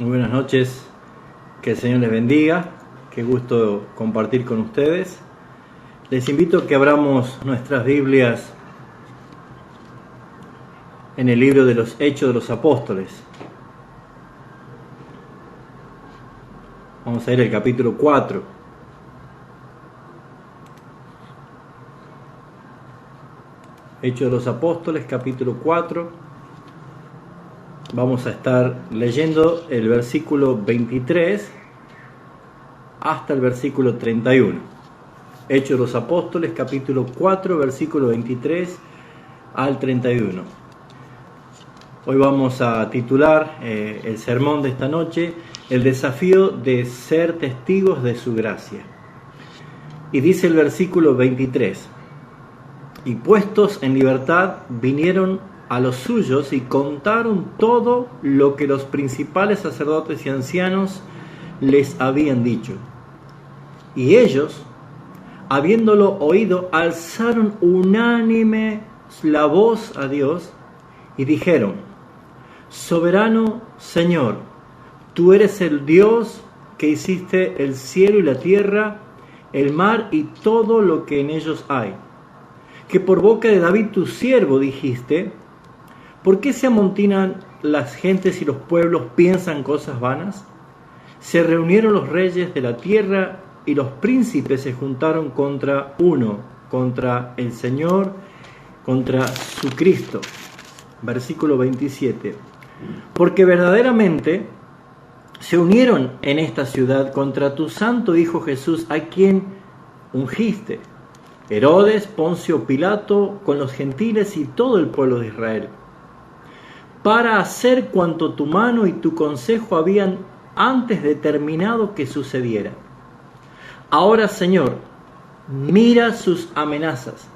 Muy buenas noches, que el Señor les bendiga, qué gusto compartir con ustedes. Les invito a que abramos nuestras Biblias en el libro de los Hechos de los Apóstoles. Vamos a ir al capítulo 4. Hechos de los Apóstoles, capítulo 4. Vamos a estar leyendo el versículo 23 hasta el versículo 31. Hechos de los Apóstoles, capítulo 4, versículo 23 al 31. Hoy vamos a titular el sermón de esta noche, el desafío de ser testigos de su gracia. Y dice el versículo 23, y puestos en libertad vinieron a los suyos y contaron todo lo que los principales sacerdotes y ancianos les habían dicho. Y ellos, habiéndolo oído, alzaron unánime la voz a Dios y dijeron: Soberano Señor, tú eres el Dios que hiciste el cielo y la tierra, el mar y todo lo que en ellos hay, que por boca de David tu siervo dijiste: ¿por qué se amontinan las gentes y los pueblos piensan cosas vanas? Se reunieron los reyes de la tierra y los príncipes se juntaron contra el Señor, contra su Cristo. Versículo 27. Porque verdaderamente se unieron en esta ciudad contra tu santo Hijo Jesús, a quien ungiste, Herodes, Poncio Pilato, con los gentiles y todo el pueblo de Israel, para hacer cuanto tu mano y tu consejo habían antes determinado que sucediera. Ahora, Señor, mira sus amenazas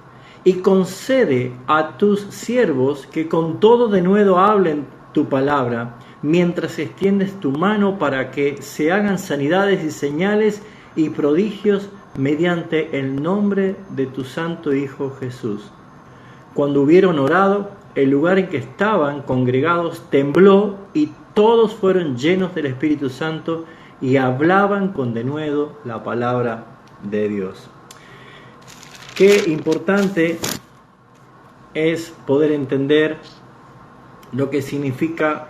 y concede a tus siervos que con todo denuedo hablen tu palabra, mientras extiendes tu mano para que se hagan sanidades y señales y prodigios mediante el nombre de tu santo Hijo Jesús. Cuando hubieron orado, el lugar en que estaban congregados tembló y todos fueron llenos del Espíritu Santo y hablaban con denuedo la palabra de Dios. Qué importante es poder entender lo que significa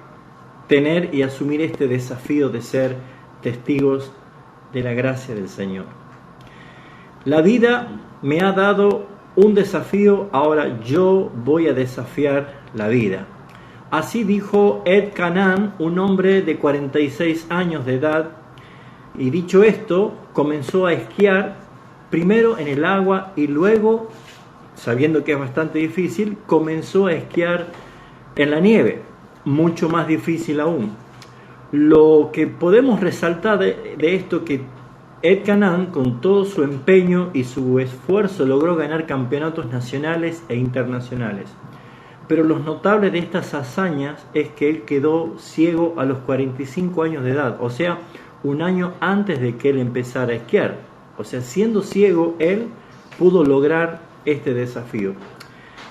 tener y asumir este desafío de ser testigos de la gracia del Señor. La vida me ha dado un desafío, ahora yo voy a desafiar la vida. Así dijo Ed Canaan, un hombre de 46 años de edad, y dicho esto, comenzó a esquiar primero en el agua y luego, sabiendo que es bastante difícil, comenzó a esquiar en la nieve, mucho más difícil aún. Lo que podemos resaltar de esto que Ed Canaan, con todo su empeño y su esfuerzo, logró ganar campeonatos nacionales e internacionales. Pero lo notable de estas hazañas es que él quedó ciego a los 45 años de edad, o sea, un año antes de que él empezara a esquiar. O sea, siendo ciego, él pudo lograr este desafío.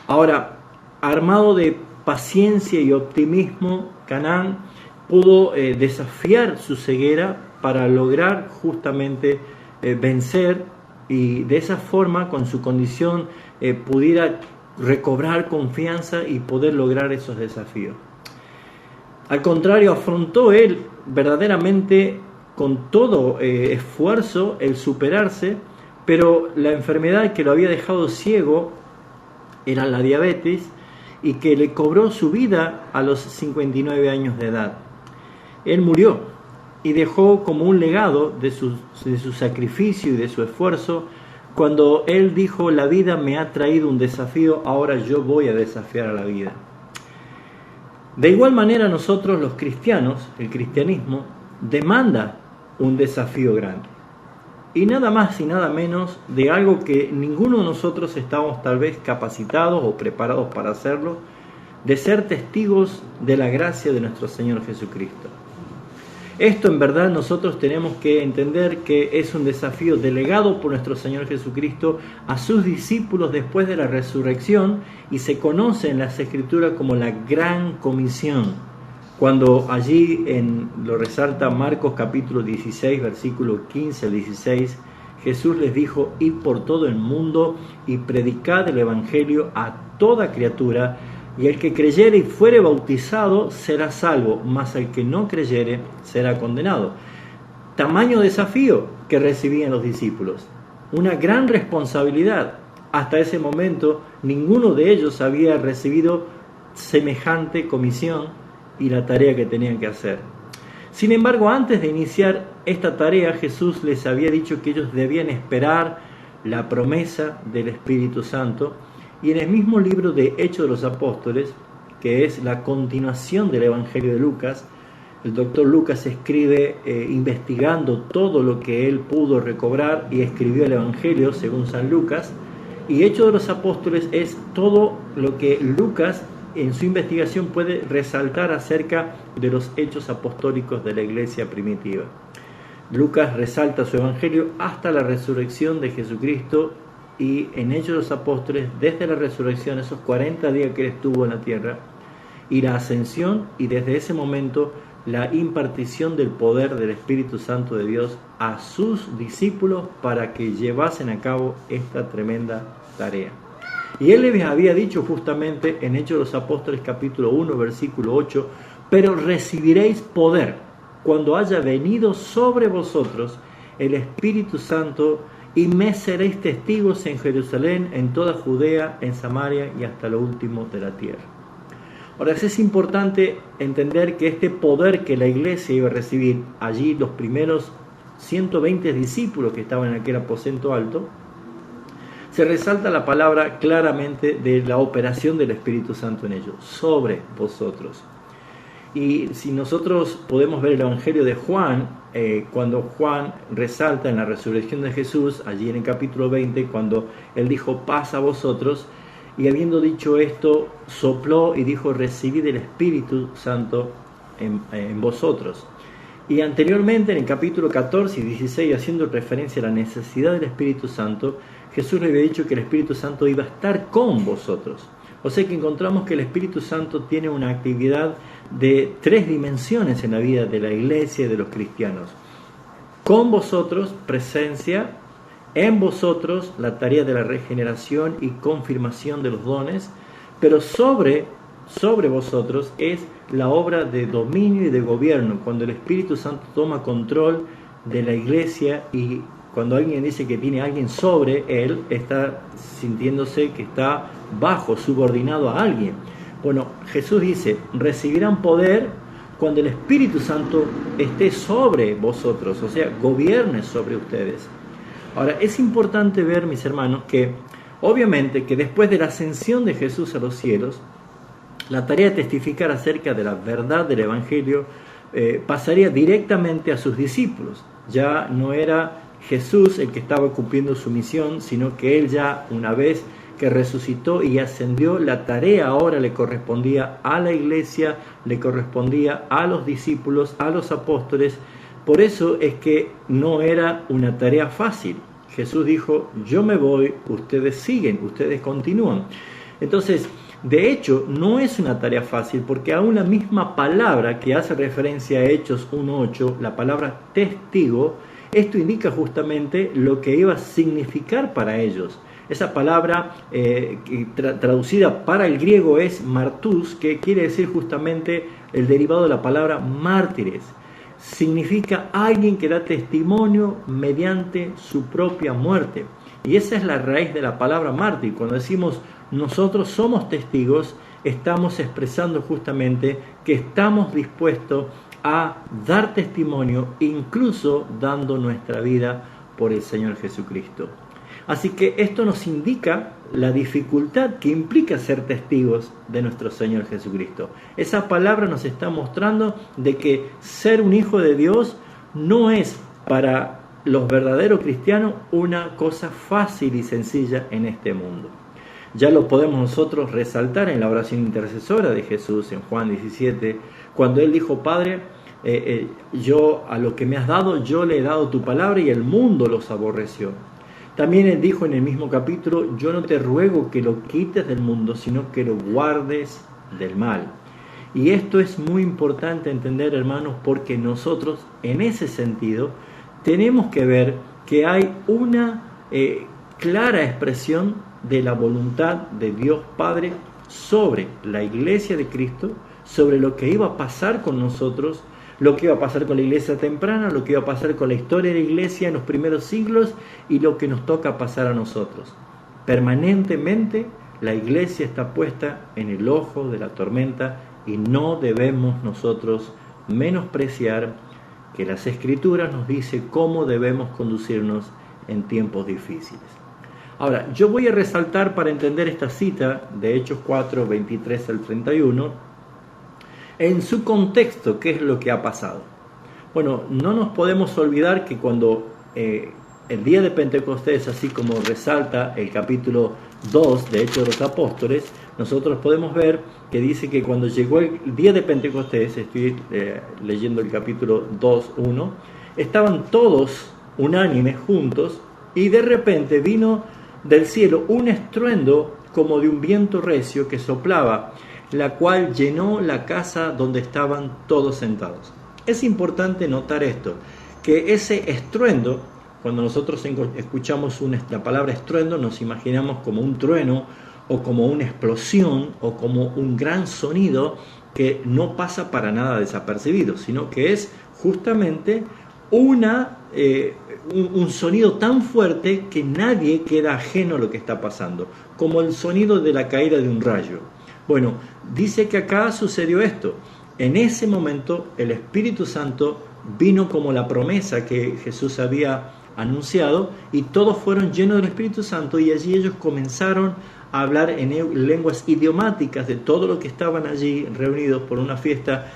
Ahora, armado de paciencia y optimismo, Canaan pudo desafiar su ceguera para lograr justamente vencer, y de esa forma, con su condición, pudiera recobrar confianza y poder lograr esos desafíos. Al contrario, afrontó él verdaderamente con todo esfuerzo el superarse, pero la enfermedad que lo había dejado ciego era la diabetes, y que le cobró su vida a los 59 años de edad. Él murió y dejó como un legado de su sacrificio y de su esfuerzo, cuando él dijo: la vida me ha traído un desafío, ahora yo voy a desafiar a la vida. De igual manera, nosotros los cristianos, el cristianismo, demanda un desafío grande. Y nada más y nada menos de algo que ninguno de nosotros estamos tal vez capacitados o preparados para hacerlo, de ser testigos de la gracia de nuestro Señor Jesucristo. Esto en verdad nosotros tenemos que entender que es un desafío delegado por nuestro Señor Jesucristo a sus discípulos después de la resurrección, y se conoce en las Escrituras como la Gran Comisión, Cuando allí lo resalta Marcos capítulo 16, versículo 15 al 16, Jesús les dijo: id por todo el mundo y predicad el evangelio a toda criatura, y el que creyere y fuere bautizado será salvo, mas el que no creyere será condenado. Tamaño desafío que recibían los discípulos, una gran responsabilidad. Hasta ese momento ninguno de ellos había recibido semejante comisión y la tarea que tenían que hacer. Sin embargo, antes de iniciar esta tarea, Jesús les había dicho que ellos debían esperar la promesa del Espíritu Santo, y en el mismo libro de Hechos de los Apóstoles, que es la continuación del Evangelio de Lucas, el doctor Lucas escribe investigando todo lo que él pudo recobrar y escribió el Evangelio según San Lucas, y Hechos de los Apóstoles es todo lo que Lucas en su investigación puede resaltar acerca de los hechos apostólicos de la iglesia primitiva. Lucas resalta su evangelio hasta la resurrección de Jesucristo, y en Hechos de los Apóstoles, desde la resurrección, esos 40 días que él estuvo en la tierra, y la ascensión, y desde ese momento la impartición del poder del Espíritu Santo de Dios a sus discípulos para que llevasen a cabo esta tremenda tarea. Y él les había dicho justamente en Hechos de los Apóstoles capítulo 1 versículo 8: pero recibiréis poder cuando haya venido sobre vosotros el Espíritu Santo, y me seréis testigos en Jerusalén, en toda Judea, en Samaria y hasta lo último de la tierra. Ahora, es importante entender que este poder que la iglesia iba a recibir, allí los primeros 120 discípulos que estaban en aquel aposento alto, se resalta la palabra claramente de la operación del Espíritu Santo en ellos, sobre vosotros. Y si nosotros podemos ver el Evangelio de Juan, cuando Juan resalta en la resurrección de Jesús, allí en el capítulo 20, cuando él dijo: paz a vosotros, y habiendo dicho esto, sopló y dijo: recibid el Espíritu Santo en vosotros. Y anteriormente, en el capítulo 14 y 16, haciendo referencia a la necesidad del Espíritu Santo, Jesús le había dicho que el Espíritu Santo iba a estar con vosotros. O sea que encontramos que el Espíritu Santo tiene una actividad de 3 dimensiones en la vida de la iglesia y de los cristianos. Con vosotros, presencia; en vosotros, la tarea de la regeneración y confirmación de los dones; pero sobre vosotros es la obra de dominio y de gobierno, cuando el Espíritu Santo toma control de la iglesia. Y cuando alguien dice que tiene a alguien sobre él, está sintiéndose que está bajo, subordinado a alguien. Bueno, Jesús dice: recibirán poder cuando el Espíritu Santo esté sobre vosotros, o sea, gobierne sobre ustedes. Ahora, es importante ver, mis hermanos, que obviamente que después de la ascensión de Jesús a los cielos, la tarea de testificar acerca de la verdad del Evangelio pasaría directamente a sus discípulos. Ya no era Jesús el que estaba cumpliendo su misión, sino que él ya, una vez que resucitó y ascendió, la tarea ahora le correspondía a la iglesia, le correspondía a los discípulos, a los apóstoles. Por eso es que no era una tarea fácil. Jesús dijo: yo me voy, ustedes siguen, ustedes continúan. Entonces, de hecho, no es una tarea fácil, porque aún la misma palabra que hace referencia a Hechos 1:8, la palabra testigo, esto indica justamente lo que iba a significar para ellos. Esa palabra traducida para el griego es martús, que quiere decir justamente el derivado de la palabra mártires. Significa alguien que da testimonio mediante su propia muerte. Y esa es la raíz de la palabra mártir. Cuando decimos nosotros somos testigos, estamos expresando justamente que estamos dispuestos a dar testimonio, incluso dando nuestra vida por el Señor Jesucristo. Así que esto nos indica la dificultad que implica ser testigos de nuestro Señor Jesucristo. Esa palabra nos está mostrando de que ser un hijo de Dios no es para los verdaderos cristianos una cosa fácil y sencilla en este mundo. Ya lo podemos nosotros resaltar en la oración intercesora de Jesús en Juan 17, cuando él dijo: Padre, yo a lo que me has dado, yo le he dado tu palabra y el mundo los aborreció. También él dijo en el mismo capítulo: yo no te ruego que lo quites del mundo, sino que lo guardes del mal. Y esto es muy importante entender, hermanos, porque nosotros, en ese sentido, tenemos que ver que hay una clara expresión de la voluntad de Dios Padre sobre la iglesia de Cristo, sobre lo que iba a pasar con nosotros, lo que iba a pasar con la iglesia temprana, lo que iba a pasar con la historia de la iglesia en los primeros siglos y lo que nos toca pasar a nosotros. Permanentemente la iglesia está puesta en el ojo de la tormenta y no debemos nosotros menospreciar que las Escrituras nos dicen cómo debemos conducirnos en tiempos difíciles. Ahora, yo voy a resaltar para entender esta cita de Hechos 4, 23 al 31, en su contexto, qué es lo que ha pasado. Bueno, no nos podemos olvidar que cuando el día de Pentecostés, así como resalta el capítulo 2 de Hechos de los Apóstoles, nosotros podemos ver que dice que cuando llegó el día de Pentecostés, estoy leyendo el capítulo 2, 1, estaban todos unánimes juntos y de repente vino del cielo un estruendo como de un viento recio que soplaba, la cual llenó la casa donde estaban todos sentados. Es importante notar esto, que ese estruendo, cuando nosotros escuchamos la palabra estruendo, nos imaginamos como un trueno o como una explosión o como un gran sonido que no pasa para nada desapercibido, sino que es justamente un sonido tan fuerte que nadie queda ajeno a lo que está pasando, como el sonido de la caída de un rayo. Bueno, dice que acá sucedió esto. En ese momento el Espíritu Santo vino como la promesa que Jesús había anunciado y todos fueron llenos del Espíritu Santo y allí ellos comenzaron a hablar en lenguas idiomáticas de todo lo que estaban allí reunidos por una fiesta,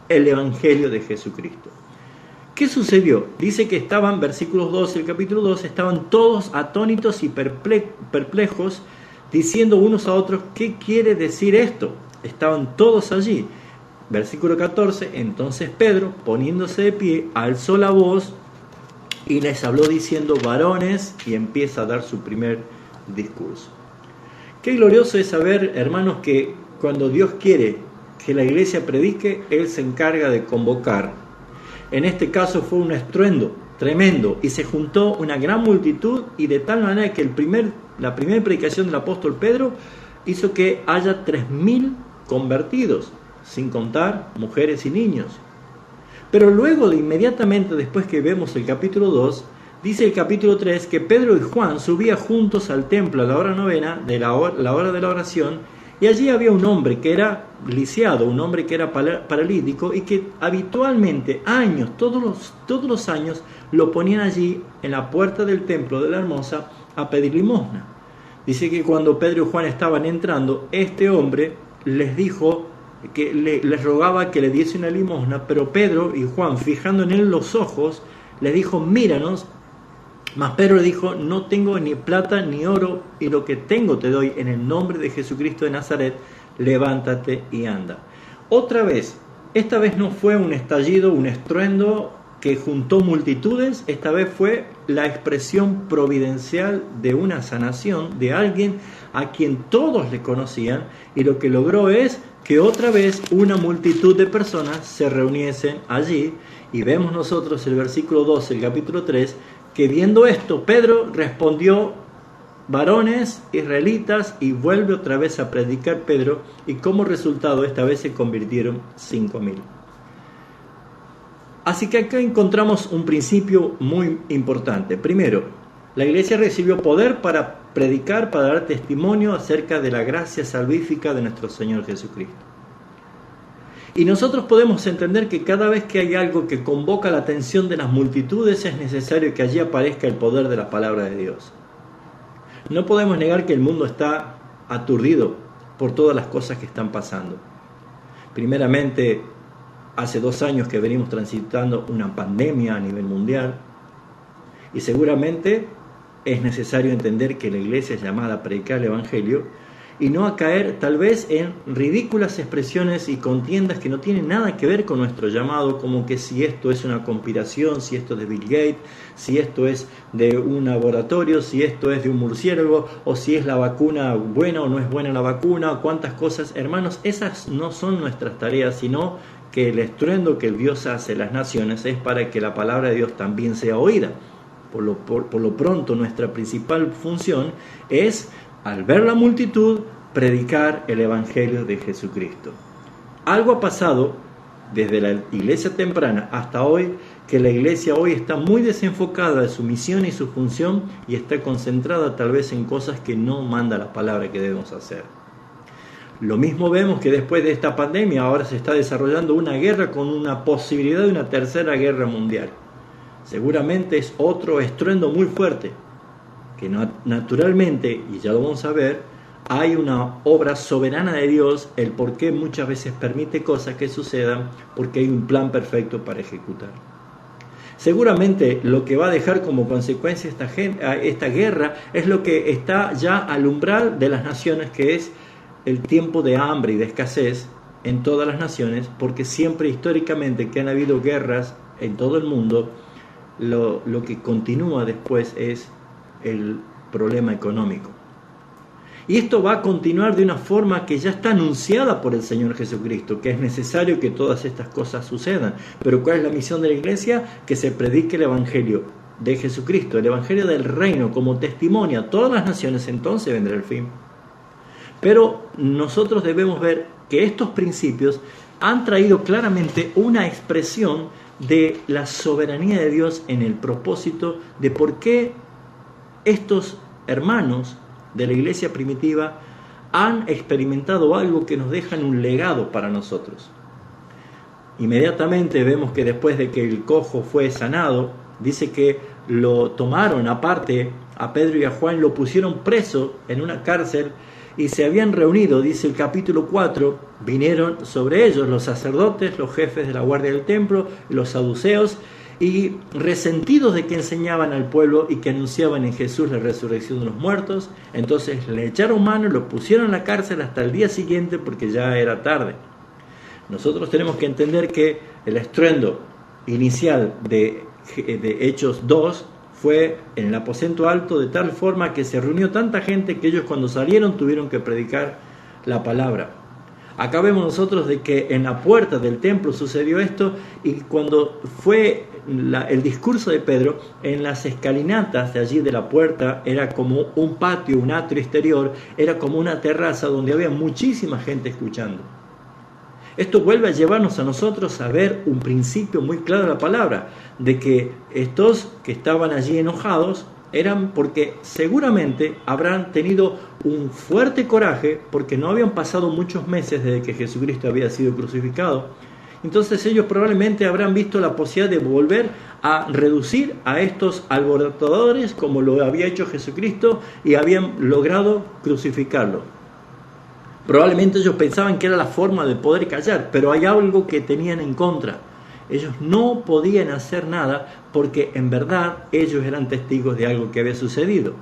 el Evangelio de Jesucristo. ¿Qué sucedió? Dice que estaban, versículos 12 del capítulo 2, estaban todos atónitos y perplejos, diciendo unos a otros, ¿qué quiere decir esto? Estaban todos allí. Versículo 14, entonces Pedro, poniéndose de pie, alzó la voz y les habló diciendo, varones, y empieza a dar su primer discurso. Qué glorioso es saber, hermanos, que cuando Dios quiere que la iglesia predique, Él se encarga de convocar. En este caso fue un estruendo tremendo y se juntó una gran multitud y de tal manera que la primera predicación del apóstol Pedro hizo que haya 3.000 convertidos, sin contar mujeres y niños. Pero luego, inmediatamente después que vemos el capítulo 2, dice el capítulo 3 que Pedro y Juan subían juntos al templo a la hora novena, la hora de la oración, y allí había un hombre que era lisiado, un hombre que era paralítico y que habitualmente, todos los años, lo ponían allí en la puerta del templo de la Hermosa a pedir limosna. Dice que cuando Pedro y Juan estaban entrando, este hombre les dijo que les rogaba que le diese una limosna, pero Pedro y Juan, fijando en él los ojos, les dijo, míranos. Mas Pedro le dijo, no tengo ni plata ni oro, y lo que tengo te doy en el nombre de Jesucristo de Nazaret, levántate y anda. Otra vez, esta vez no fue un estallido, un estruendo que juntó multitudes, esta vez fue la expresión providencial de una sanación de alguien a quien todos le conocían, y lo que logró es que otra vez una multitud de personas se reuniesen allí, y vemos nosotros el versículo 12, el capítulo 3, que viendo esto, Pedro respondió, varones israelitas, y vuelve otra vez a predicar Pedro, y como resultado esta vez se convirtieron 5.000. Así que acá encontramos un principio muy importante. Primero, la iglesia recibió poder para predicar, para dar testimonio acerca de la gracia salvífica de nuestro Señor Jesucristo. Y nosotros podemos entender que cada vez que hay algo que convoca la atención de las multitudes, es necesario que allí aparezca el poder de la palabra de Dios. No podemos negar que el mundo está aturdido por todas las cosas que están pasando. Primeramente, hace 2 años que venimos transitando una pandemia a nivel mundial, y seguramente es necesario entender que la iglesia es llamada a predicar el Evangelio, y no a caer tal vez en ridículas expresiones y contiendas que no tienen nada que ver con nuestro llamado, como que si esto es una conspiración, si esto es de Bill Gates, si esto es de un laboratorio, si esto es de un murciélago, o si es la vacuna buena o no es buena la vacuna, o cuántas cosas. Hermanos, esas no son nuestras tareas, sino que el estruendo que Dios hace en las naciones es para que la palabra de Dios también sea oída. Por lo pronto, nuestra principal función es, al ver la multitud, predicar el Evangelio de Jesucristo. Algo ha pasado desde la iglesia temprana hasta hoy, que la iglesia hoy está muy desenfocada de su misión y su función y está concentrada tal vez en cosas que no manda la palabra que debemos hacer. Lo mismo vemos que después de esta pandemia ahora se está desarrollando una guerra con una posibilidad de una tercera guerra mundial. Seguramente es otro estruendo muy fuerte, que naturalmente, y ya lo vamos a ver, hay una obra soberana de Dios, el por qué muchas veces permite cosas que sucedan, porque hay un plan perfecto para ejecutar. Seguramente lo que va a dejar como consecuencia esta guerra es lo que está ya al umbral de las naciones, que es el tiempo de hambre y de escasez en todas las naciones, porque siempre históricamente que han habido guerras en todo el mundo, lo que continúa después es el problema económico. Y esto va a continuar de una forma que ya está anunciada por el Señor Jesucristo, que es necesario que todas estas cosas sucedan. Pero ¿cuál es la misión de la iglesia? Que se predique el Evangelio de Jesucristo, el Evangelio del reino, como testimonio a todas las naciones. Entonces vendrá el fin. Pero nosotros debemos ver que estos principios han traído claramente una expresión de la soberanía de Dios en el propósito de por qué estos hermanos de la iglesia primitiva han experimentado algo que nos deja un legado para nosotros. Inmediatamente vemos que después de que el cojo fue sanado, dice que lo tomaron aparte a Pedro y a Juan, lo pusieron preso en una cárcel y se habían reunido, dice el capítulo 4, vinieron sobre ellos los sacerdotes, los jefes de la guardia del templo, los saduceos, y resentidos de que enseñaban al pueblo y que anunciaban en Jesús la resurrección de los muertos, entonces le echaron mano y lo pusieron en la cárcel hasta el día siguiente porque ya era tarde. Nosotros tenemos que entender que el estruendo inicial de Hechos 2 fue en el aposento alto, de tal forma que se reunió tanta gente que ellos cuando salieron tuvieron que predicar la palabra. Acá vemos nosotros de que en la puerta del templo sucedió esto, y cuando fue el discurso de Pedro, en las escalinatas de allí de la puerta era como un patio, un atrio exterior, era como una terraza donde había muchísima gente escuchando. Esto vuelve a llevarnos a nosotros a ver un principio muy claro de la palabra, de que estos que estaban allí enojados eran porque seguramente habrán tenido un fuerte coraje porque no habían pasado muchos meses desde que Jesucristo había sido crucificado. Entonces ellos probablemente habrán visto la posibilidad de volver a reducir a estos alborotadores como lo había hecho Jesucristo y habían logrado crucificarlo. Probablemente ellos pensaban que era la forma de poder callar, pero hay algo que tenían en contra. Ellos no podían hacer nada porque en verdad ellos eran testigos de algo que había sucedido.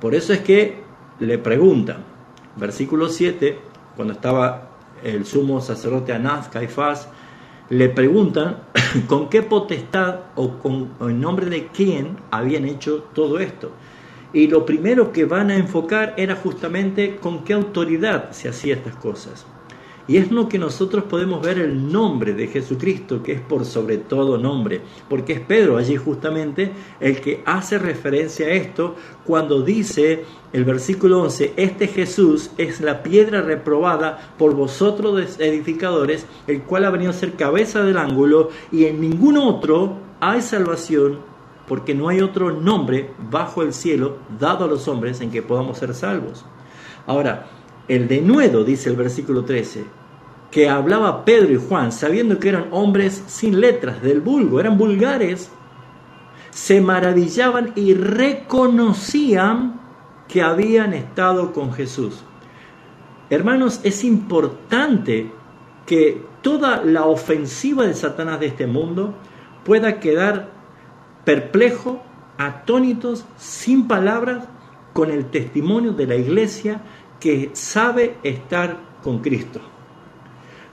Por eso es que le preguntan, versículo 7, cuando estaba el sumo sacerdote Anás, Caifás, le preguntan con qué potestad o en nombre de quién habían hecho todo esto. Y lo primero que van a enfocar era justamente con qué autoridad se hacían estas cosas. Y es lo que nosotros podemos ver el nombre de Jesucristo, que es por sobre todo nombre, porque es Pedro allí justamente el que hace referencia a esto cuando dice el versículo 11, este Jesús es la piedra reprobada por vosotros edificadores, el cual ha venido a ser cabeza del ángulo, y en ningún otro hay salvación, porque no hay otro nombre bajo el cielo dado a los hombres en que podamos ser salvos. Ahora, el denuedo, dice el versículo 13, que hablaba Pedro y Juan, sabiendo que eran hombres sin letras, del vulgo, eran vulgares, se maravillaban y reconocían que habían estado con Jesús. Hermanos, es importante que toda la ofensiva de Satanás de este mundo pueda quedar perplejo, atónitos, sin palabras, con el testimonio de la iglesia que sabe estar con Cristo.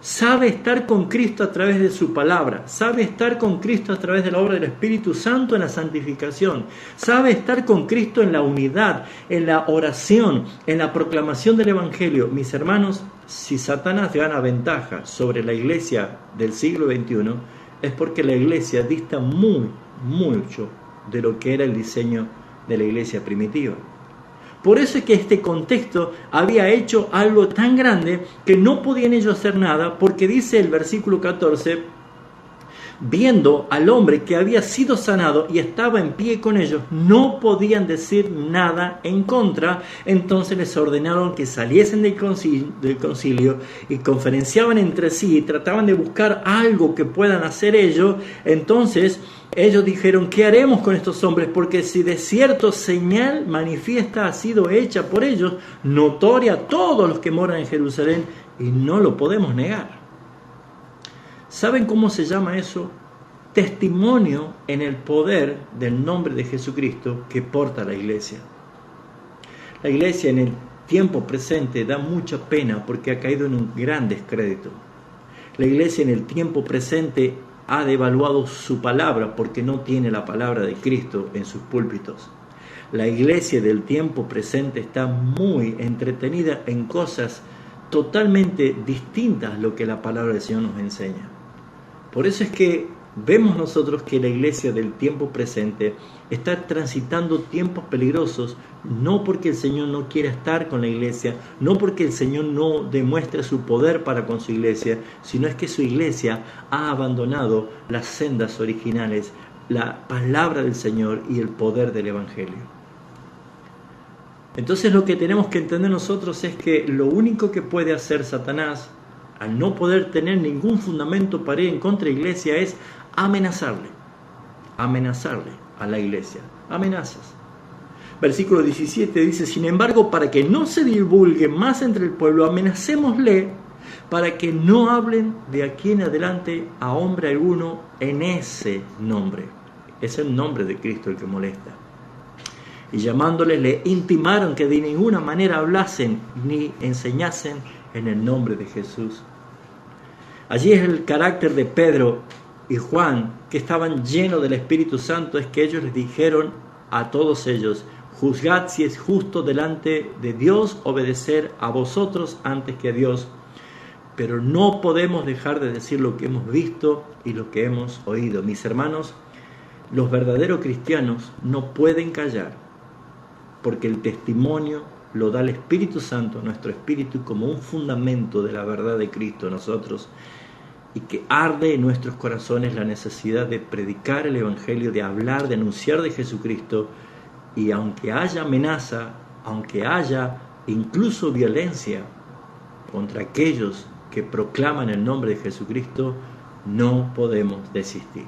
Sabe estar con Cristo a través de su palabra, sabe estar con Cristo a través de la obra del Espíritu Santo en la santificación, sabe estar con Cristo en la unidad, en la oración, en la proclamación del Evangelio. Mis hermanos, si Satanás gana ventaja sobre la iglesia del siglo XXI, es porque la iglesia dista mucho de lo que era el diseño de la iglesia primitiva. Por eso es que este contexto había hecho algo tan grande que no podían ellos hacer nada, porque dice el versículo 14, viendo al hombre que había sido sanado y estaba en pie con ellos, no podían decir nada en contra. Entonces les ordenaron que saliesen del concilio y conferenciaban entre sí y trataban de buscar algo que puedan hacer ellos. Entonces ellos dijeron: ¿qué haremos con estos hombres? Porque si de cierto señal manifiesta ha sido hecha por ellos, notoria a todos los que moran en Jerusalén, y no lo podemos negar. ¿Saben cómo se llama eso? Testimonio en el poder del nombre de Jesucristo que porta la iglesia. La iglesia en el tiempo presente da mucha pena porque ha caído en un gran descrédito. La iglesia en el tiempo presente ha devaluado su palabra porque no tiene la palabra de Cristo en sus púlpitos. La iglesia del tiempo presente está muy entretenida en cosas totalmente distintas a lo que la palabra del Señor nos enseña. Por eso es que vemos nosotros que la iglesia del tiempo presente está transitando tiempos peligrosos, no porque el Señor no quiera estar con la iglesia, no porque el Señor no demuestre su poder para con su iglesia, sino es que su iglesia ha abandonado las sendas originales, la palabra del Señor y el poder del Evangelio. Entonces lo que tenemos que entender nosotros es que lo único que puede hacer Satanás, al no poder tener ningún fundamento para ir en contra de la iglesia, es amenazarle a la iglesia, amenazas. Versículo 17 dice: sin embargo, para que no se divulgue más entre el pueblo, amenacémosle para que no hablen de aquí en adelante a hombre alguno en ese nombre. Es el nombre de Cristo el que molesta. Y llamándoles le intimaron que de ninguna manera hablasen ni enseñasen en el nombre de Jesús. Allí es el carácter de Pedro y Juan, que estaban llenos del Espíritu Santo, es que ellos les dijeron a todos ellos: juzgad si es justo delante de Dios obedecer a vosotros antes que a Dios. Pero no podemos dejar de decir lo que hemos visto y lo que hemos oído. Mis hermanos, los verdaderos cristianos no pueden callar, porque el testimonio lo da el Espíritu Santo, nuestro espíritu, como un fundamento de la verdad de Cristo en nosotros, y que arde en nuestros corazones la necesidad de predicar el Evangelio, de hablar, de anunciar de Jesucristo. Y aunque haya amenaza, aunque haya incluso violencia contra aquellos que proclaman el nombre de Jesucristo, no podemos desistir.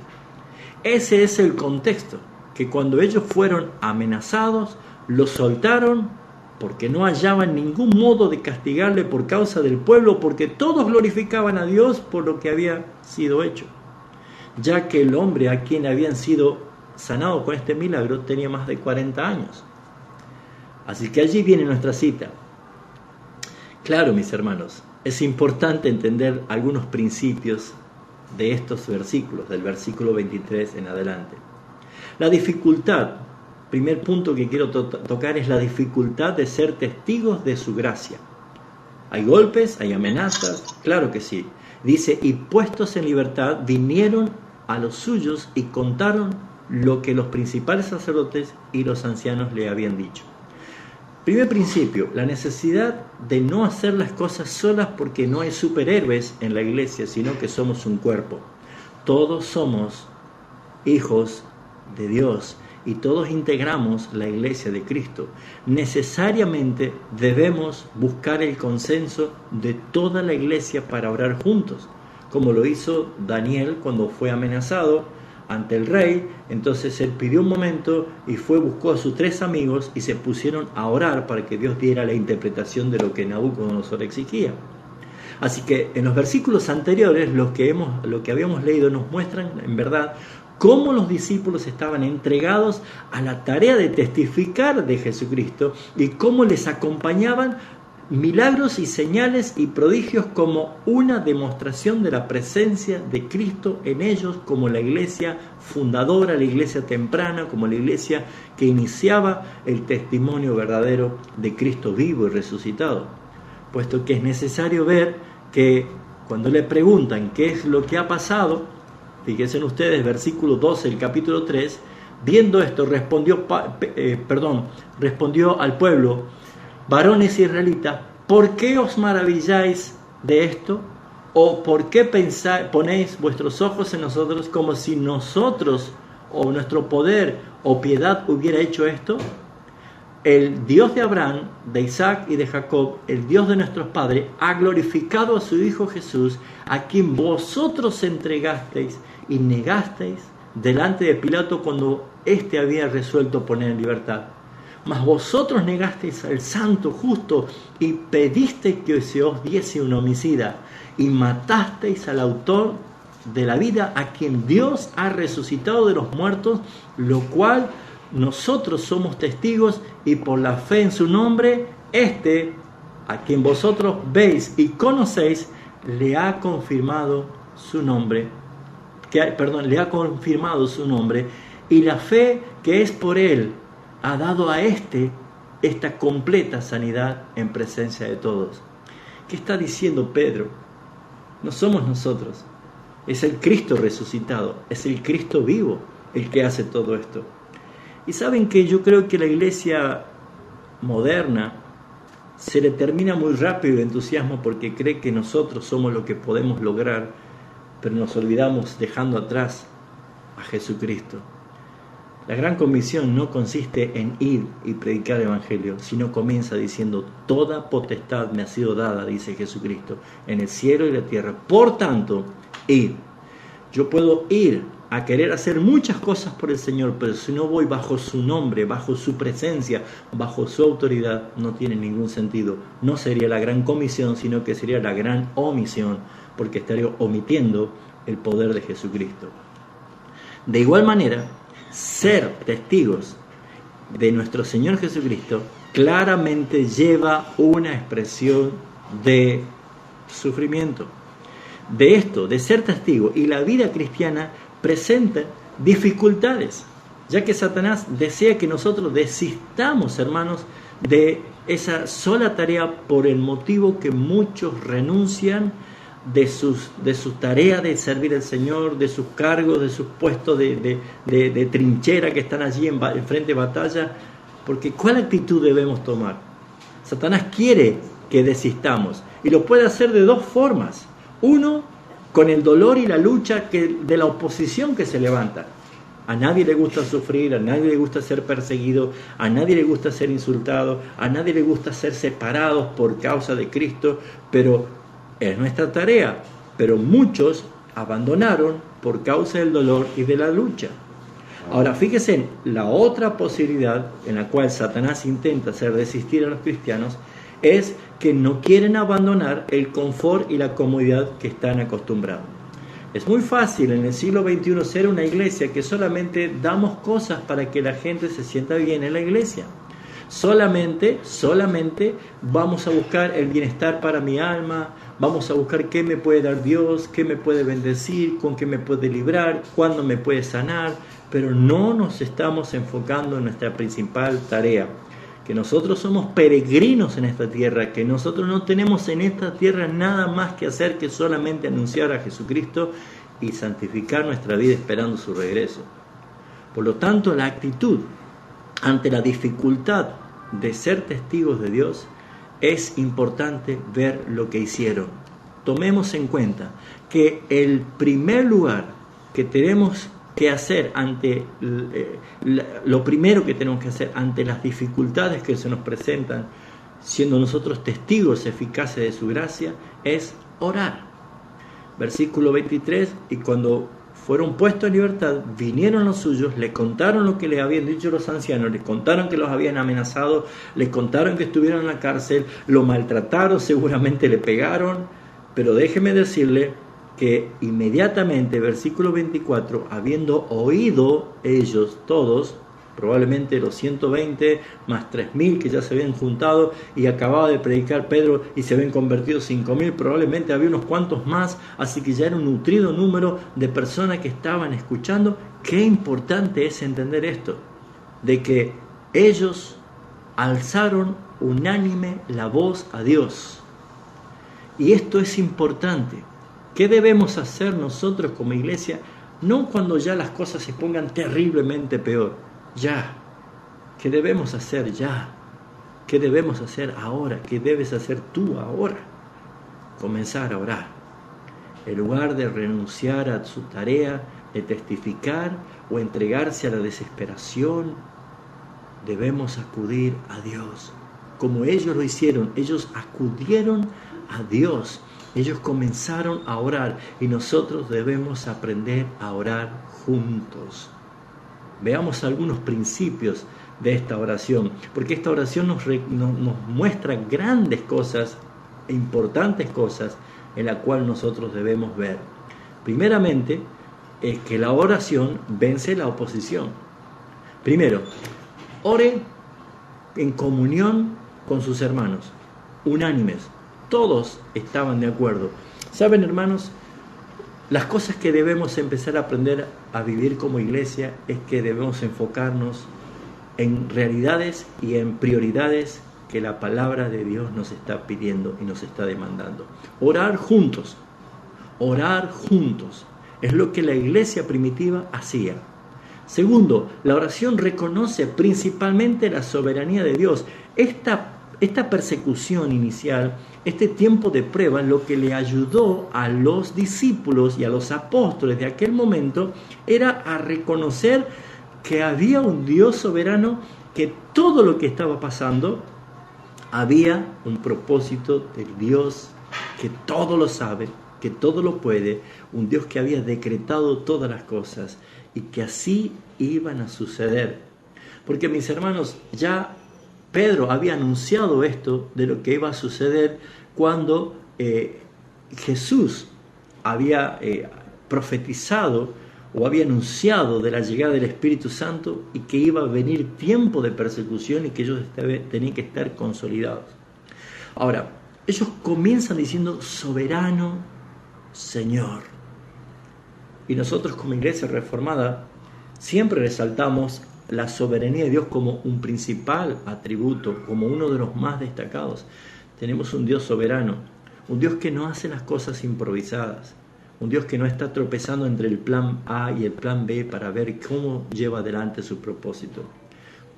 Ese es el contexto, que cuando ellos fueron amenazados, los soltaron porque no hallaban ningún modo de castigarle por causa del pueblo, porque todos glorificaban a Dios por lo que había sido hecho, ya que el hombre a quien habían sido sanados con este milagro tenía más de 40 años. Así que allí viene nuestra cita. Claro, mis hermanos, es importante entender algunos principios de estos versículos, del versículo 23 en adelante. La dificultad, primer punto que quiero tocar, es la dificultad de ser testigos de su gracia. ¿Hay golpes? ¿Hay amenazas? Claro que sí. Dice: y puestos en libertad, vinieron a los suyos y contaron lo que los principales sacerdotes y los ancianos le habían dicho. Primer principio, la necesidad de no hacer las cosas solas, porque no hay superhéroes en la iglesia, sino que somos un cuerpo. Todos somos hijos de Dios y todos integramos la iglesia de Cristo. Necesariamente debemos buscar el consenso de toda la iglesia para orar juntos, como lo hizo Daniel cuando fue amenazado ante el rey. Entonces él pidió un momento y buscó a sus 3 amigos y se pusieron a orar para que Dios diera la interpretación de lo que Nabucodonosor exigía. Así que en los versículos anteriores, lo que habíamos leído nos muestran en verdad cómo los discípulos estaban entregados a la tarea de testificar de Jesucristo y cómo les acompañaban milagros y señales y prodigios como una demostración de la presencia de Cristo en ellos, como la iglesia fundadora, la iglesia temprana, como la iglesia que iniciaba el testimonio verdadero de Cristo vivo y resucitado. Puesto que es necesario ver que cuando le preguntan qué es lo que ha pasado, fíjense ustedes, versículo 12 del capítulo 3, viendo esto respondió al pueblo: varones israelitas, ¿por qué os maravilláis de esto? ¿O por qué ponéis vuestros ojos en nosotros como si nosotros o nuestro poder o piedad hubiera hecho esto? El Dios de Abraham, de Isaac y de Jacob, el Dios de nuestros padres, ha glorificado a su Hijo Jesús, a quien vosotros entregasteis y negasteis delante de Pilato cuando éste había resuelto poner en libertad. Mas vosotros negasteis al santo justo y pedisteis que se os diese un homicida, y matasteis al autor de la vida, a quien Dios ha resucitado de los muertos, lo cual nosotros somos testigos, y por la fe en su nombre, a quien vosotros veis y conocéis, le ha confirmado su nombre, y la fe que es por él ha dado a esta completa sanidad en presencia de todos. ¿Qué está diciendo Pedro? No somos nosotros, es el Cristo resucitado, es el Cristo vivo el que hace todo esto. Y saben que yo creo que la iglesia moderna se le termina muy rápido el entusiasmo porque cree que nosotros somos lo que podemos lograr, pero nos olvidamos dejando atrás a Jesucristo. La gran comisión no consiste en ir y predicar el evangelio, sino comienza diciendo: toda potestad me ha sido dada, dice Jesucristo, en el cielo y la tierra. Por tanto, id. Yo puedo ir a querer hacer muchas cosas por el Señor, pero si no voy bajo su nombre, bajo su presencia, bajo su autoridad, no tiene ningún sentido. No sería la gran comisión, sino que sería la gran omisión, porque estaría omitiendo el poder de Jesucristo. De igual manera, ser testigos de nuestro Señor Jesucristo claramente lleva una expresión de sufrimiento. De esto, de ser testigo y la vida cristiana presenta dificultades, ya que Satanás desea que nosotros desistamos, hermanos, de esa sola tarea por el motivo que muchos renuncian de su tarea de servir al Señor, de sus cargos, de sus puestos de trinchera que están allí en frente de batalla. Porque ¿cuál actitud debemos tomar? Satanás quiere que desistamos y lo puede hacer de dos formas. Uno, con el dolor y la lucha de la oposición que se levanta. A nadie le gusta sufrir, a nadie le gusta ser perseguido, a nadie le gusta ser insultado, a nadie le gusta ser separados por causa de Cristo, pero es nuestra tarea. Pero muchos abandonaron por causa del dolor y de la lucha. Ahora, fíjense en la otra posibilidad en la cual Satanás intenta hacer desistir a los cristianos, es que no quieren abandonar el confort y la comodidad que están acostumbrados. Es muy fácil en el siglo XXI ser una iglesia que solamente damos cosas para que la gente se sienta bien en la iglesia. Solamente vamos a buscar el bienestar para mi alma, vamos a buscar qué me puede dar Dios, qué me puede bendecir, con qué me puede librar, cuándo me puede sanar, pero no nos estamos enfocando en nuestra principal tarea, que nosotros somos peregrinos en esta tierra, que nosotros no tenemos en esta tierra nada más que hacer que solamente anunciar a Jesucristo y santificar nuestra vida esperando su regreso. Por lo tanto, la actitud ante la dificultad de ser testigos de Dios, es importante ver lo que hicieron. Tomemos en cuenta que el primer lugar que tenemos que hacer lo primero que tenemos que hacer ante las dificultades que se nos presentan, siendo nosotros testigos eficaces de su gracia, es orar. Versículo 23, y cuando fueron puestos en libertad, vinieron los suyos, le contaron lo que le habían dicho los ancianos, les contaron que los habían amenazado, les contaron que estuvieron en la cárcel, lo maltrataron, seguramente le pegaron, pero déjeme decirle que inmediatamente, versículo 24, habiendo oído ellos todos probablemente los 120 más 3.000 que ya se habían juntado, y acababa de predicar Pedro y se habían convertido 5.000, probablemente había unos cuantos más, así que ya era un nutrido número de personas que estaban escuchando. Qué importante es entender esto, de que ellos alzaron unánime la voz a Dios. Y esto es importante. ¿Qué debemos hacer nosotros como iglesia? No cuando ya las cosas se pongan terriblemente peor. Ya. ¿Qué debemos hacer ya? ¿Qué debemos hacer ahora? ¿Qué debes hacer tú ahora? Comenzar a orar. En lugar de renunciar a su tarea de testificar o entregarse a la desesperación, debemos acudir a Dios. Como ellos lo hicieron, ellos acudieron a Dios. Ellos comenzaron a orar y nosotros debemos aprender a orar juntos. Veamos algunos principios de esta oración, porque esta oración nos muestra grandes cosas e importantes cosas en la cual nosotros debemos ver. Primeramente, es que la oración vence la oposición. Primero, ore en comunión con sus hermanos, unánimes. Todos estaban de acuerdo. ¿Saben, hermanos? Las cosas que debemos empezar a aprender a vivir como iglesia es que debemos enfocarnos en realidades y en prioridades que la palabra de Dios nos está pidiendo y nos está demandando. Orar juntos. Orar juntos. Es lo que la iglesia primitiva hacía. Segundo, la oración reconoce principalmente la soberanía de Dios. Esta persecución inicial, este tiempo de prueba, lo que le ayudó a los discípulos y a los apóstoles de aquel momento era a reconocer que había un Dios soberano, que todo lo que estaba pasando había un propósito del Dios que todo lo sabe, que todo lo puede, un Dios que había decretado todas las cosas y que así iban a suceder. Porque, mis hermanos, ya Pedro había anunciado esto de lo que iba a suceder cuando Jesús había profetizado o había anunciado de la llegada del Espíritu Santo y que iba a venir tiempo de persecución y que ellos tenían que estar consolidados. Ahora, ellos comienzan diciendo soberano Señor. Y nosotros como Iglesia Reformada siempre resaltamos la soberanía de Dios como un principal atributo, como uno de los más destacados. Tenemos un Dios soberano, un Dios que no hace las cosas improvisadas, un Dios que no está tropezando entre el plan A y el plan B para ver cómo lleva adelante su propósito.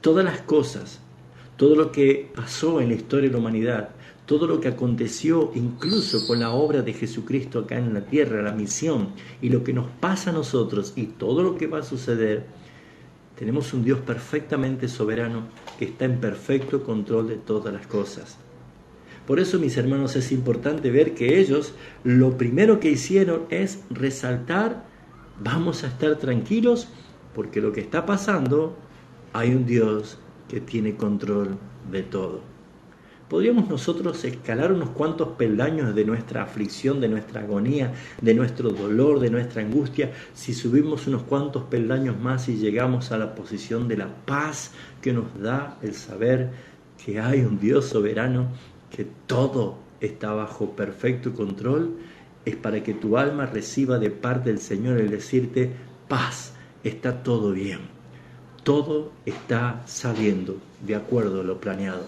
Todas las cosas, todo lo que pasó en la historia de la humanidad, todo lo que aconteció incluso con la obra de Jesucristo acá en la tierra, la misión, y lo que nos pasa a nosotros y todo lo que va a suceder, tenemos un Dios perfectamente soberano que está en perfecto control de todas las cosas. Por eso, mis hermanos, es importante ver que ellos lo primero que hicieron es resaltar: vamos a estar tranquilos porque lo que está pasando, hay un Dios que tiene control de todo. ¿Podríamos nosotros escalar unos cuantos peldaños de nuestra aflicción, de nuestra agonía, de nuestro dolor, de nuestra angustia, si subimos unos cuantos peldaños más y llegamos a la posición de la paz que nos da el saber que hay un Dios soberano, que todo está bajo perfecto control? Es para que tu alma reciba de parte del Señor el decirte: paz, está todo bien, todo está saliendo de acuerdo a lo planeado.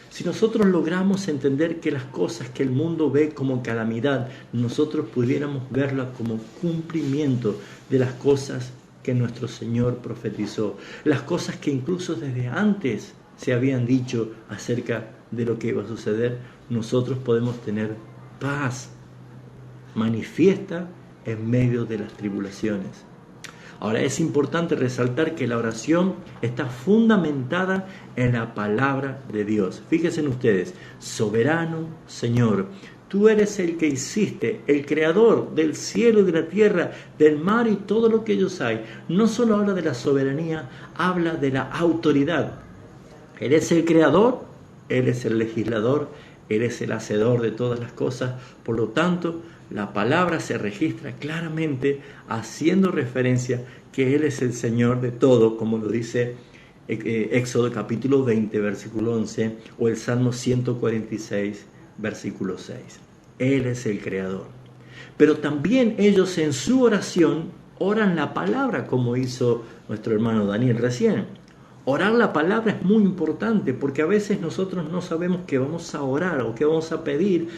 Si nosotros logramos entender que las cosas que el mundo ve como calamidad, nosotros pudiéramos verlas como cumplimiento de las cosas que nuestro Señor profetizó, las cosas que incluso desde antes se habían dicho acerca de lo que iba a suceder, nosotros podemos tener paz manifiesta en medio de las tribulaciones. Ahora, es importante resaltar que la oración está fundamentada en la palabra de Dios. Fíjense ustedes: soberano Señor, tú eres el que hiciste, el creador del cielo y de la tierra, del mar y todo lo que ellos hay. No solo habla de la soberanía, habla de la autoridad. Él es el creador, Él es el legislador, Él es el hacedor de todas las cosas. Por lo tanto, la palabra se registra claramente haciendo referencia que Él es el Señor de todo, como lo dice Éxodo capítulo 20, versículo 11, o el Salmo 146, versículo 6. Él es el creador. Pero también ellos en su oración oran la palabra, como hizo nuestro hermano Daniel recién. Orar la palabra es muy importante, porque a veces nosotros no sabemos qué vamos a orar o qué vamos a pedir,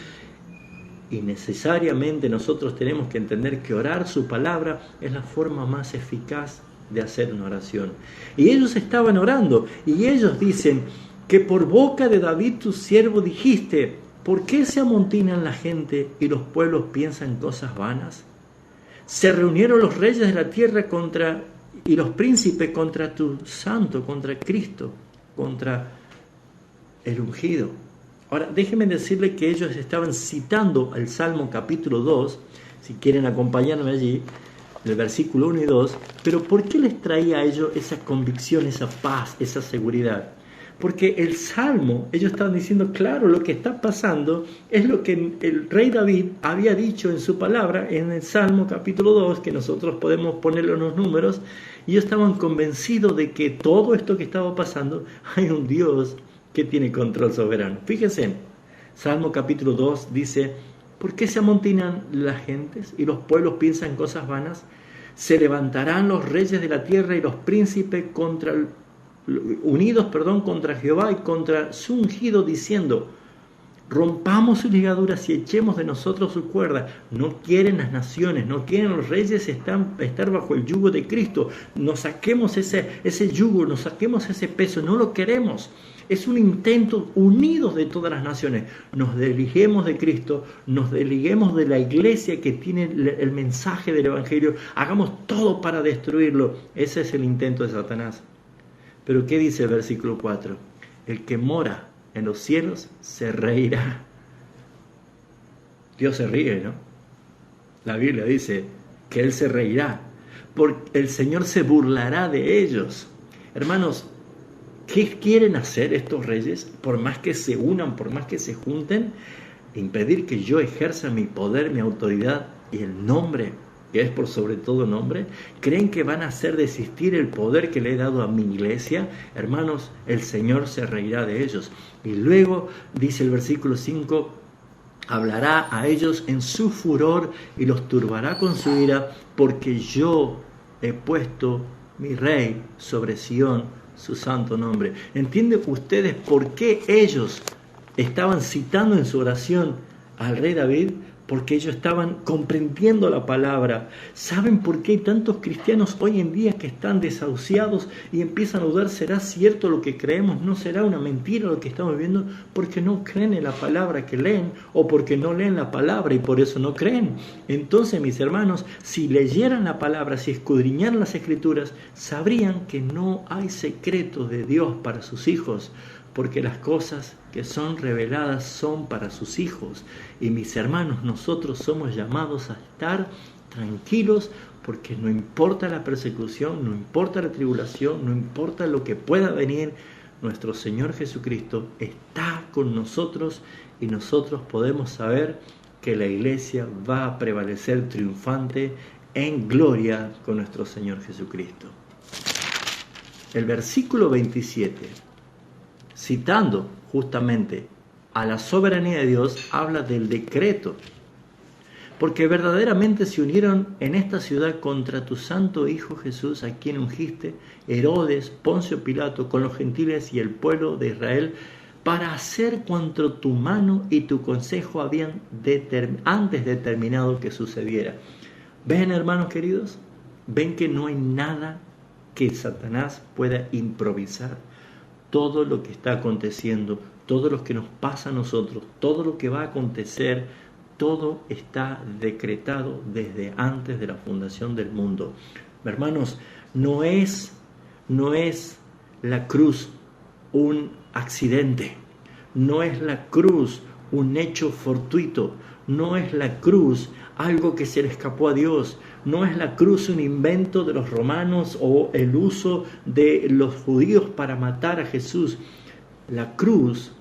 y necesariamente nosotros tenemos que entender que orar su palabra es la forma más eficaz de hacer una oración. Y ellos estaban orando, y ellos dicen que por boca de David tu siervo dijiste: ¿por qué se amontinan la gente y los pueblos piensan cosas vanas? Se reunieron los reyes de la tierra y los príncipes contra tu santo, contra Cristo, contra el ungido. Ahora, déjenme decirle que ellos estaban citando al Salmo capítulo 2, si quieren acompañarme allí, el versículo 1 y 2, pero ¿por qué les traía a ellos esa convicción, esa paz, esa seguridad? Porque el Salmo, ellos estaban diciendo, claro, lo que está pasando es lo que el rey David había dicho en su palabra, en el Salmo capítulo 2, que nosotros podemos ponerlo en los números, y ellos estaban convencidos de que todo esto que estaba pasando, hay un Dios que tiene control soberano. Fíjense, Salmo capítulo 2 dice: ¿por qué se amontinan las gentes y los pueblos piensan cosas vanas? Se levantarán los reyes de la tierra y los príncipes unidos contra Jehová y contra su ungido, diciendo: rompamos sus ligaduras y echemos de nosotros su cuerda. No quieren las naciones, no quieren los reyes estar bajo el yugo de Cristo. Nos saquemos ese yugo, nos saquemos ese peso, no lo queremos. Es un intento unidos de todas las naciones. Nos desliguemos de Cristo, nos desliguemos de la iglesia que tiene el mensaje del Evangelio. Hagamos todo para destruirlo. Ese es el intento de Satanás. Pero ¿qué dice el versículo 4? El que mora en los cielos se reirá. Dios se ríe, ¿no? La Biblia dice que Él se reirá, porque el Señor se burlará de ellos. Hermanos, ¿qué quieren hacer estos reyes? Por más que se unan, por más que se junten, impedir que yo ejerza mi poder, mi autoridad y el nombre, que es por sobre todo nombre. ¿Creen que van a hacer desistir el poder que le he dado a mi iglesia? Hermanos, el Señor se reirá de ellos. Y luego dice el versículo 5: hablará a ellos en su furor y los turbará con su ira, porque yo he puesto mi rey sobre Sión, su santo nombre. ¿Entienden ustedes por qué ellos estaban citando en su oración al rey David? Porque ellos estaban comprendiendo la palabra. ¿Saben por qué hay tantos cristianos hoy en día que están desahuciados y empiezan a dudar? ¿Será cierto lo que creemos? ¿No será una mentira lo que estamos viendo? Porque no creen en la palabra que leen, o porque no leen la palabra y por eso no creen. Entonces, mis hermanos, si leyeran la palabra, si escudriñaran las escrituras, sabrían que no hay secreto de Dios para sus hijos, porque las cosas que son reveladas son para sus hijos. Y mis hermanos, nosotros somos llamados a estar tranquilos, porque no importa la persecución, no importa la tribulación, no importa lo que pueda venir, nuestro Señor Jesucristo está con nosotros, y nosotros podemos saber que la iglesia va a prevalecer triunfante en gloria con nuestro Señor Jesucristo. El versículo 27, citando justamente a la soberanía de Dios, habla del decreto. Porque verdaderamente se unieron en esta ciudad contra tu santo Hijo Jesús, a quien ungiste, Herodes, Poncio Pilato, con los gentiles y el pueblo de Israel, para hacer cuanto tu mano y tu consejo habían antes determinado que sucediera. ¿Ven, hermanos queridos? ¿Ven que no hay nada que Satanás pueda improvisar? Todo lo que está aconteciendo, todo lo que nos pasa a nosotros, todo lo que va a acontecer, todo está decretado desde antes de la fundación del mundo. Hermanos, no es la cruz un accidente, no es la cruz un hecho fortuito, no es la cruz algo que se le escapó a Dios, no es la cruz un invento de los romanos o el uso de los judíos para matar a Jesús. La cruz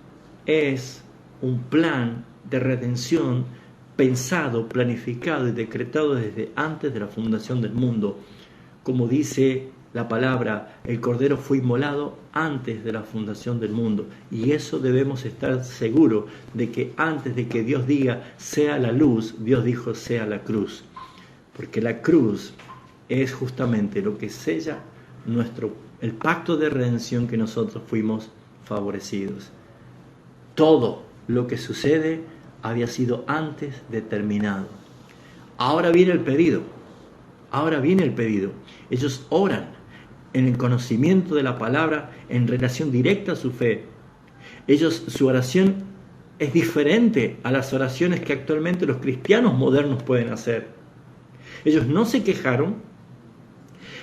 es un plan de redención pensado, planificado y decretado desde antes de la fundación del mundo. Como dice la palabra, el Cordero fue inmolado antes de la fundación del mundo. Y eso debemos estar seguros de que antes de que Dios diga sea la luz, Dios dijo sea la cruz. Porque la cruz es justamente lo que sella el pacto de redención que nosotros fuimos favorecidos. Todo lo que sucede había sido antes determinado. Ahora viene el pedido. Ellos oran en el conocimiento de la palabra en relación directa a su fe. Su oración es diferente a las oraciones que actualmente los cristianos modernos pueden hacer. Ellos no se quejaron,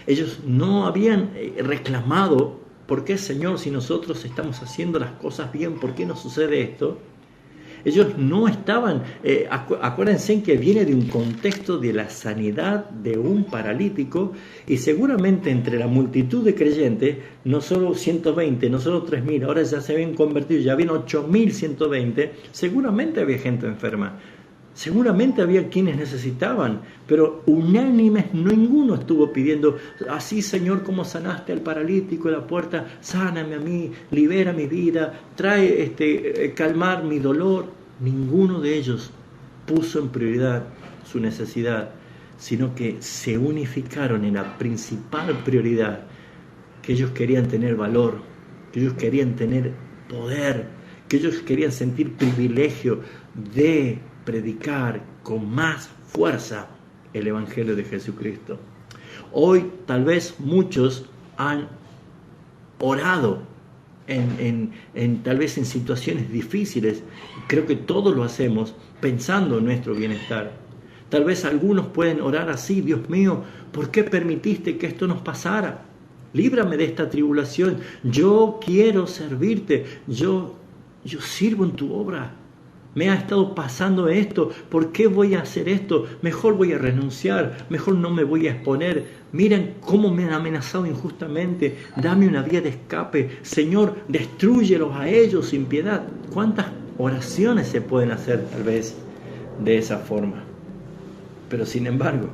ellos no habían reclamado, ¿por qué, Señor, si nosotros estamos haciendo las cosas bien, por qué nos sucede esto? Ellos no estaban, acuérdense que viene de un contexto de la sanidad de un paralítico, y seguramente entre la multitud de creyentes, no solo 120, no solo 3.000, ahora ya se habían convertido, ya habían 8.120, seguramente había gente enferma, seguramente había quienes necesitaban, pero unánimes ninguno estuvo pidiendo, así Señor como sanaste al paralítico de la puerta, sáname a mí, libera mi vida, trae calmar mi dolor. Ninguno de ellos puso en prioridad su necesidad, sino que se unificaron en la principal prioridad, que ellos querían tener valor, que ellos querían tener poder, que ellos querían sentir privilegio de predicar con más fuerza el Evangelio de Jesucristo. Hoy tal vez muchos han orado tal vez en situaciones difíciles. Creo que todos lo hacemos pensando en nuestro bienestar. Tal vez algunos pueden orar así: Dios mío, ¿por qué permitiste que esto nos pasara? Líbrame de esta tribulación. Yo quiero servirte. Yo sirvo en tu obra. Me ha estado pasando esto, ¿por qué voy a hacer esto? Mejor voy a renunciar, mejor no me voy a exponer. Miren cómo me han amenazado injustamente, dame una vía de escape. Señor, destrúyelos a ellos sin piedad. ¿Cuántas oraciones se pueden hacer tal vez de esa forma? Pero sin embargo,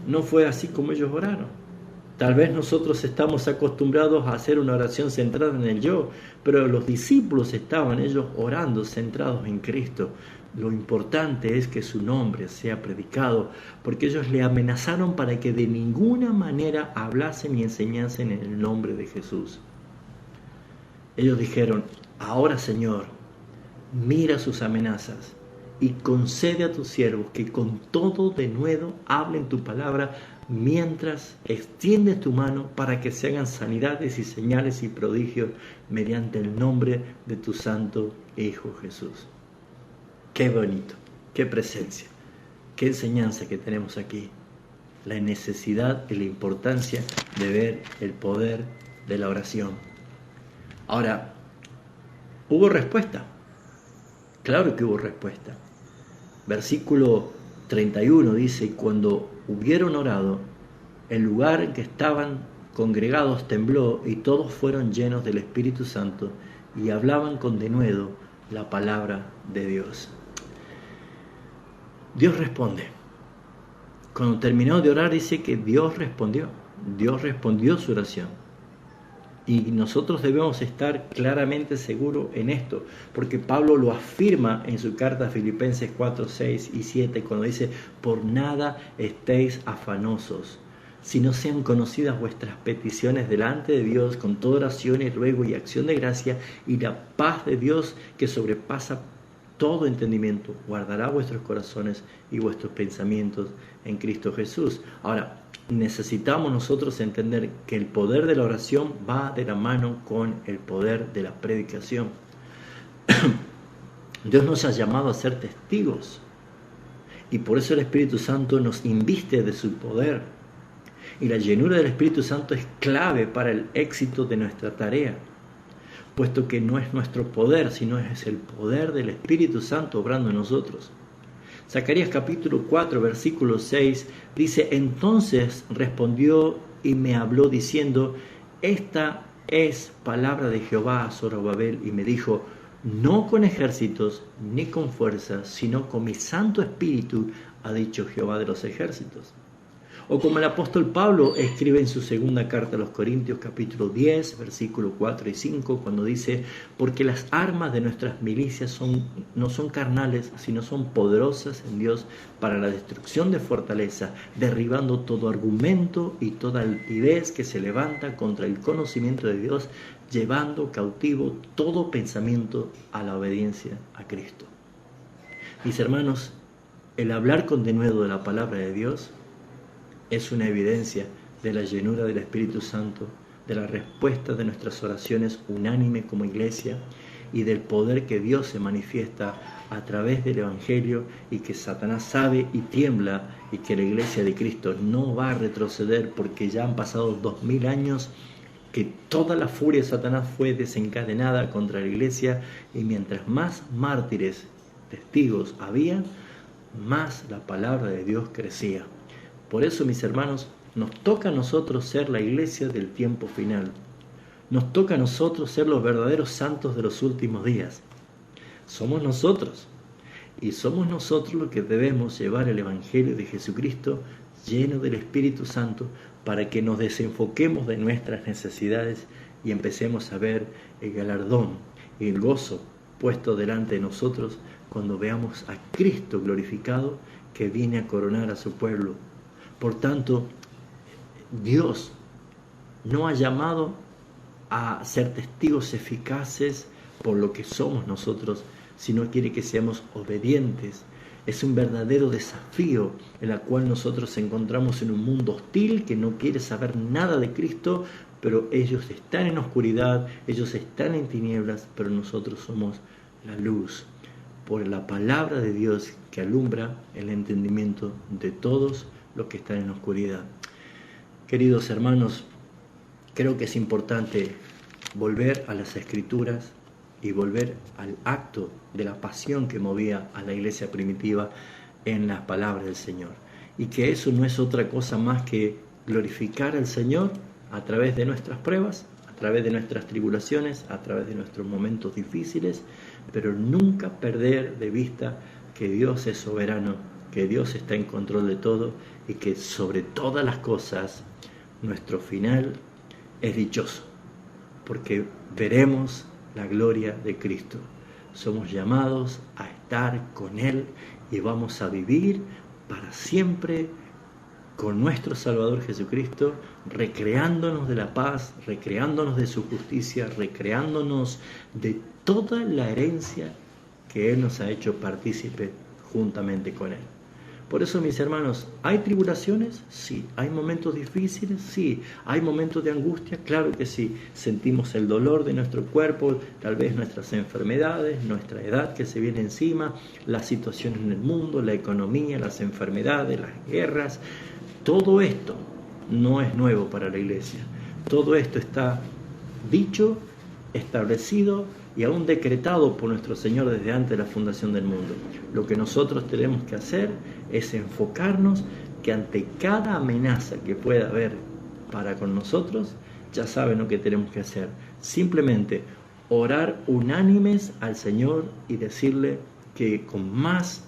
no fue así como ellos oraron. Tal vez nosotros estamos acostumbrados a hacer una oración centrada en el yo, pero los discípulos estaban ellos orando centrados en Cristo. Lo importante es que su nombre sea predicado, porque ellos le amenazaron para que de ninguna manera hablasen ni enseñasen en el nombre de Jesús. Ellos dijeron: ahora, Señor, mira sus amenazas y concede a tus siervos que con todo denuedo hablen tu palabra, mientras extiendes tu mano para que se hagan sanidades y señales y prodigios mediante el nombre de tu santo Hijo Jesús. Qué bonito, qué presencia, qué enseñanza que tenemos aquí. La necesidad y la importancia de ver el poder de la oración. Ahora, ¿hubo respuesta? Claro que hubo respuesta. Versículo 31 dice: y cuando hubieron orado, el lugar en que estaban congregados tembló, y todos fueron llenos del Espíritu Santo y hablaban con denuedo la palabra de Dios. Dios responde. Cuando terminó de orar, dice que Dios respondió su oración. Y nosotros debemos estar claramente seguros en esto, porque Pablo lo afirma en su carta a Filipenses 4, 6 y 7, cuando dice: por nada estéis afanosos, si no sean conocidas vuestras peticiones delante de Dios con toda oración y ruego y acción de gracia, y la paz de Dios, que sobrepasa todo entendimiento, guardará vuestros corazones y vuestros pensamientos en Cristo Jesús. Ahora, necesitamos nosotros entender que el poder de la oración va de la mano con el poder de la predicación. Dios nos ha llamado a ser testigos, y por eso el Espíritu Santo nos inviste de su poder. Y la llenura del Espíritu Santo es clave para el éxito de nuestra tarea, puesto que no es nuestro poder, sino es el poder del Espíritu Santo obrando en nosotros. Zacarías capítulo 4, versículo 6 dice: entonces respondió y me habló diciendo: esta es palabra de Jehová a Zorobabel, y me dijo: no con ejércitos ni con fuerzas, sino con mi Santo Espíritu, ha dicho Jehová de los ejércitos. O como el apóstol Pablo escribe en su segunda carta a los Corintios, capítulo 10, versículos 4 y 5, cuando dice: porque las armas de nuestras milicias no son carnales, sino son poderosas en Dios para la destrucción de fortaleza, derribando todo argumento y toda altivez que se levanta contra el conocimiento de Dios, llevando cautivo todo pensamiento a la obediencia a Cristo. Mis hermanos, el hablar con denuedo de la palabra de Dios es una evidencia de la llenura del Espíritu Santo, de la respuesta de nuestras oraciones unánime como iglesia y del poder que Dios se manifiesta a través del Evangelio, y que Satanás sabe y tiembla, y que la iglesia de Cristo no va a retroceder, porque ya han pasado 2000 años que toda la furia de Satanás fue desencadenada contra la iglesia, y mientras más mártires, testigos había, más la palabra de Dios crecía. Por eso, mis hermanos, nos toca a nosotros ser la iglesia del tiempo final. Nos toca a nosotros ser los verdaderos santos de los últimos días. Somos nosotros. Y somos nosotros los que debemos llevar el Evangelio de Jesucristo lleno del Espíritu Santo, para que nos desenfoquemos de nuestras necesidades y empecemos a ver el galardón y el gozo puesto delante de nosotros cuando veamos a Cristo glorificado, que viene a coronar a su pueblo. Por tanto, Dios no ha llamado a ser testigos eficaces por lo que somos nosotros, sino quiere que seamos obedientes. Es un verdadero desafío en el cual nosotros encontramos en un mundo hostil que no quiere saber nada de Cristo, pero ellos están en oscuridad, ellos están en tinieblas, pero nosotros somos la luz, por la palabra de Dios que alumbra el entendimiento de todos los que están en oscuridad. Queridos hermanos, creo que es importante volver a las Escrituras y volver al acto de la pasión que movía a la iglesia primitiva en las palabras del Señor. Y que eso no es otra cosa más que glorificar al Señor a través de nuestras pruebas, a través de nuestras tribulaciones, a través de nuestros momentos difíciles, pero nunca perder de vista que Dios es soberano, que Dios está en control de todo, y que sobre todas las cosas nuestro final es dichoso, porque veremos la gloria de Cristo. Somos llamados a estar con Él y vamos a vivir para siempre con nuestro Salvador Jesucristo, recreándonos de la paz, recreándonos de su justicia, recreándonos de toda la herencia que Él nos ha hecho partícipe juntamente con Él. Por eso, mis hermanos, ¿hay tribulaciones? Sí. ¿Hay momentos difíciles? Sí. ¿Hay momentos de angustia? Claro que sí. Sentimos el dolor de nuestro cuerpo, tal vez nuestras enfermedades, nuestra edad que se viene encima, la situación en el mundo, la economía, las enfermedades, las guerras. Todo esto no es nuevo para la iglesia. Todo esto está dicho, establecido y aún decretado por nuestro Señor desde antes de la fundación del mundo. Lo que nosotros tenemos que hacer es enfocarnos que ante cada amenaza que pueda haber para con nosotros, ya saben lo que tenemos que hacer. Simplemente orar unánimes al Señor y decirle que con más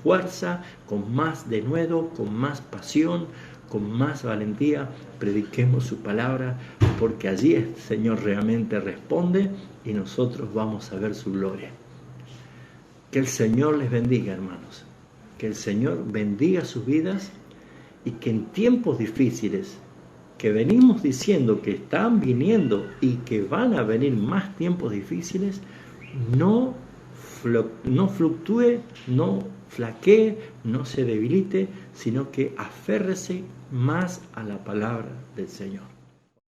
fuerza, con más denuedo, con más pasión, con más valentía, prediquemos su palabra, porque allí el Señor realmente responde y nosotros vamos a ver su gloria. Que el Señor les bendiga, hermanos. Que el Señor bendiga sus vidas, y que en tiempos difíciles, que venimos diciendo que están viniendo y que van a venir más tiempos difíciles, no fluctúe, no flaquee, no se debilite, sino que aférrese más a la palabra del Señor.